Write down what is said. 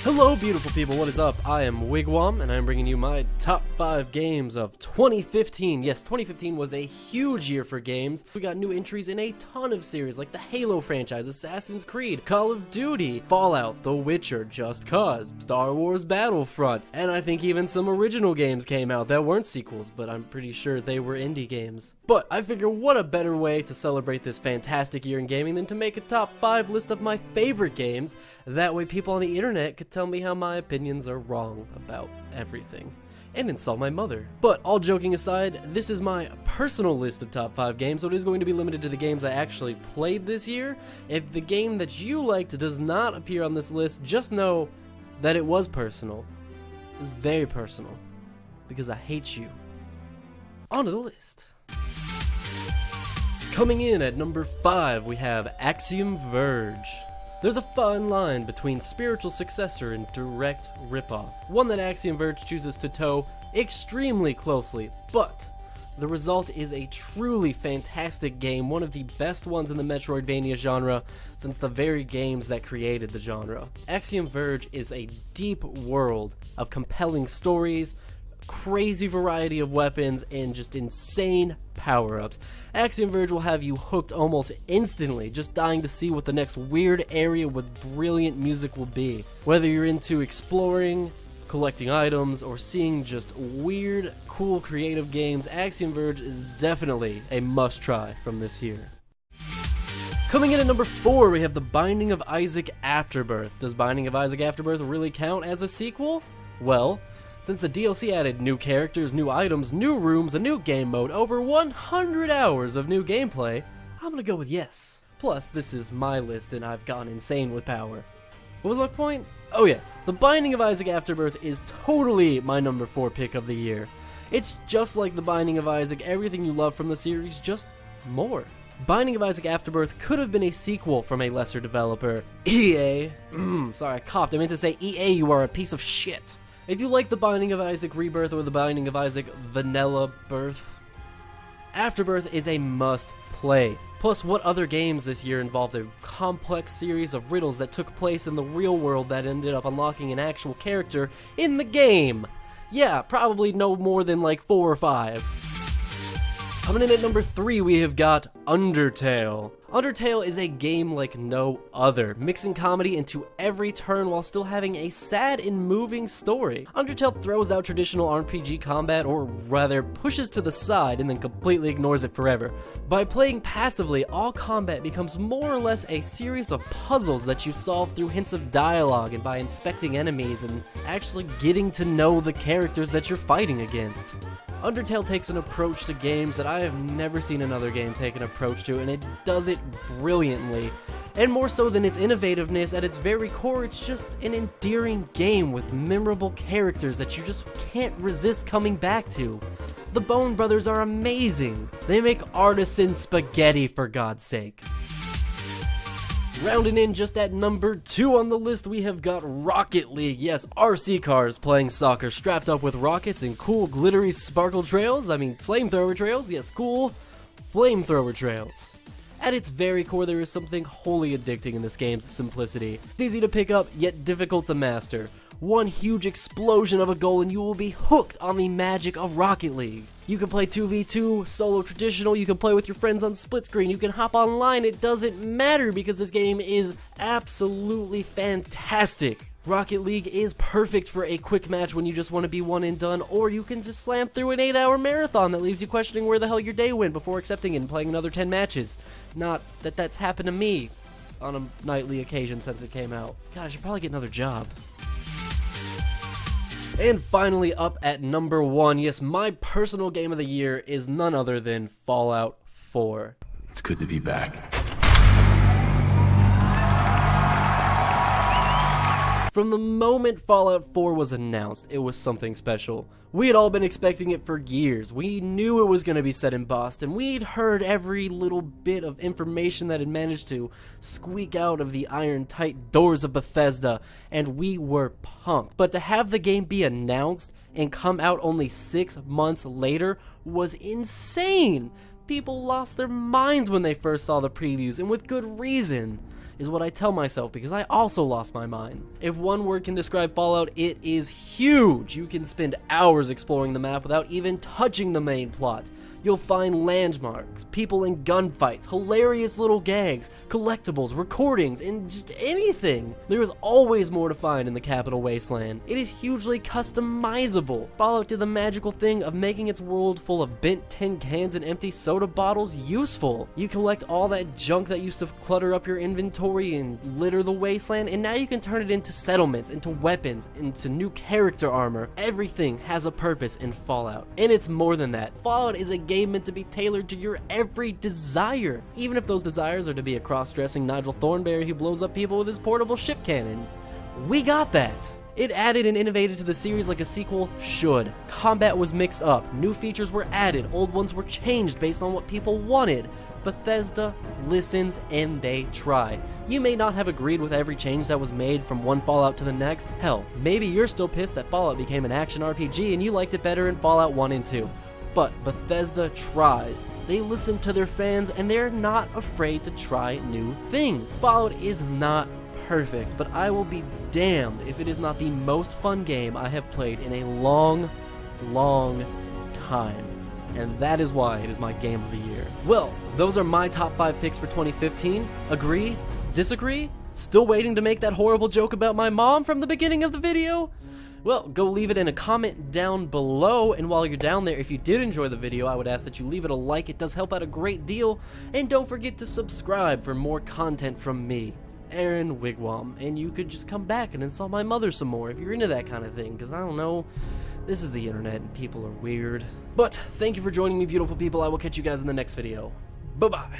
Hello beautiful people, what is up? I am Wigwam, and I'm bringing you my top 5 games of 2015. Yes, 2015 was a huge year for games. We got new entries in a ton of series like the Halo franchise, Assassin's Creed, Call of Duty, Fallout, The Witcher, Just Cause, Star Wars Battlefront, and I think even some original games came out that weren't sequels, but I'm pretty sure they were indie games. But I figure what a better way to celebrate this fantastic year in gaming than to make a top 5 list of my favorite games. That way people on the internet could tell me how my opinions are wrong about everything, and insult my mother. But all joking aside, this is my personal list of top 5 games, so it is going to be limited to the games I actually played this year. If the game that you liked does not appear on this list, just know that it was personal. It was very personal, because I hate you. On to the list. Coming in at number 5, we have Axiom Verge. There's a fine line between spiritual successor and direct ripoff, one that Axiom Verge chooses to toe extremely closely, but the result is a truly fantastic game, one of the best ones in the Metroidvania genre since the very games that created the genre. Axiom Verge is a deep world of compelling stories, crazy variety of weapons, and just insane power-ups. Axiom Verge will have you hooked almost instantly, just dying to see what the next weird area with brilliant music will be. Whether you're into exploring, collecting items, or seeing just weird, cool, creative games, Axiom Verge is definitely a must-try from this year. Coming in at number 4, we have The Binding of Isaac Afterbirth. Does Binding of Isaac Afterbirth really count as a sequel? Well, since the DLC added new characters, new items, new rooms, a new game mode, over 100 hours of new gameplay, I'm gonna go with yes. Plus, this is my list and I've gone insane with power. What was my point? Oh yeah, The Binding of Isaac Afterbirth is totally my number 4 pick of the year. It's just like The Binding of Isaac, everything you love from the series, just more. Binding of Isaac Afterbirth could have been a sequel from a lesser developer. EA. Sorry, I coughed. I meant to say EA, you are a piece of shit. If you like The Binding of Isaac Rebirth or The Binding of Isaac Vanilla Birth, Afterbirth is a must-play. Plus, what other games this year involved a complex series of riddles that took place in the real world that ended up unlocking an actual character in the game? Yeah, probably no more than like 4 or 5. Coming in at number 3, we have got Undertale. Undertale is a game like no other, mixing comedy into every turn while still having a sad and moving story. Undertale throws out traditional RPG combat, or rather pushes to the side and then completely ignores it forever. By playing passively, all combat becomes more or less a series of puzzles that you solve through hints of dialogue and by inspecting enemies and actually getting to know the characters that you're fighting against. Undertale takes an approach to games that I have never seen another game take an approach to, and it does it brilliantly. And more so than its innovativeness, at its very core, it's just an endearing game with memorable characters that you just can't resist coming back to. The Bone Brothers are amazing. They make artisan spaghetti, for God's sake. Rounding in just at number 2 on the list, we have got Rocket League. Yes, RC cars playing soccer, strapped up with rockets and cool glittery sparkle trails. I mean, flamethrower trails. Yes, cool flamethrower trails. At its very core, there is something wholly addicting in this game's simplicity. It's easy to pick up, yet difficult to master. One huge explosion of a goal and you will be hooked on the magic of Rocket League. You can play 2v2, solo traditional, you can play with your friends on split screen, you can hop online, it doesn't matter because this game is absolutely fantastic. Rocket League is perfect for a quick match when you just want to be one and done, or you can just slam through an 8-hour marathon that leaves you questioning where the hell your day went before accepting it and playing another 10 matches. Not that that's happened to me on a nightly occasion since it came out. God, I should probably get another job. And finally, up at number 1, yes, my personal game of the year is none other than Fallout 4. It's good to be back. From the moment Fallout 4 was announced, it was something special. We had all been expecting it for years. We knew it was going to be set in Boston. We'd heard every little bit of information that had managed to squeak out of the iron-tight doors of Bethesda, and we were pumped. But to have the game be announced and come out only 6 months later was insane. People lost their minds when they first saw the previews, and with good reason. is what I tell myself because I also lost my mind. If one word can describe Fallout, it is huge. You can spend hours exploring the map without even touching the main plot. You'll find landmarks, people in gunfights, hilarious little gags, collectibles, recordings, and just anything. There is always more to find in the Capital Wasteland. It is hugely customizable. Fallout did the magical thing of making its world full of bent tin cans and empty soda bottles useful. You collect all that junk that used to clutter up your inventory and litter the wasteland, and now you can turn it into settlements, into weapons, into new character armor. Everything has a purpose in Fallout. And it's more than that. Fallout is a game meant to be tailored to your every desire, even if those desires are to be a cross-dressing Nigel Thornberry who blows up people with his portable ship cannon. We got that! It added and innovated to the series like a sequel should. Combat was mixed up, new features were added, old ones were changed based on what people wanted. Bethesda listens and they try. You may not have agreed with every change that was made from one Fallout to the next. Hell, maybe you're still pissed that Fallout became an action RPG and you liked it better in Fallout 1 and 2. But Bethesda tries. They listen to their fans and they're not afraid to try new things. Fallout is not perfect, but I will be damned if it is not the most fun game I have played in a long, long time. And that is why it is my game of the year. Well, those are my top 5 picks for 2015. Agree? Disagree? Still waiting to make that horrible joke about my mom from the beginning of the video? Well, go leave it in a comment down below, and while you're down there, if you did enjoy the video, I would ask that you leave it a like. It does help out a great deal, and don't forget to subscribe for more content from me, Aaron Wigwam, and you could just come back and insult my mother some more if you're into that kind of thing, because I don't know, this is the internet and people are weird. But thank you for joining me, beautiful people. I will catch you guys in the next video. Bye-bye.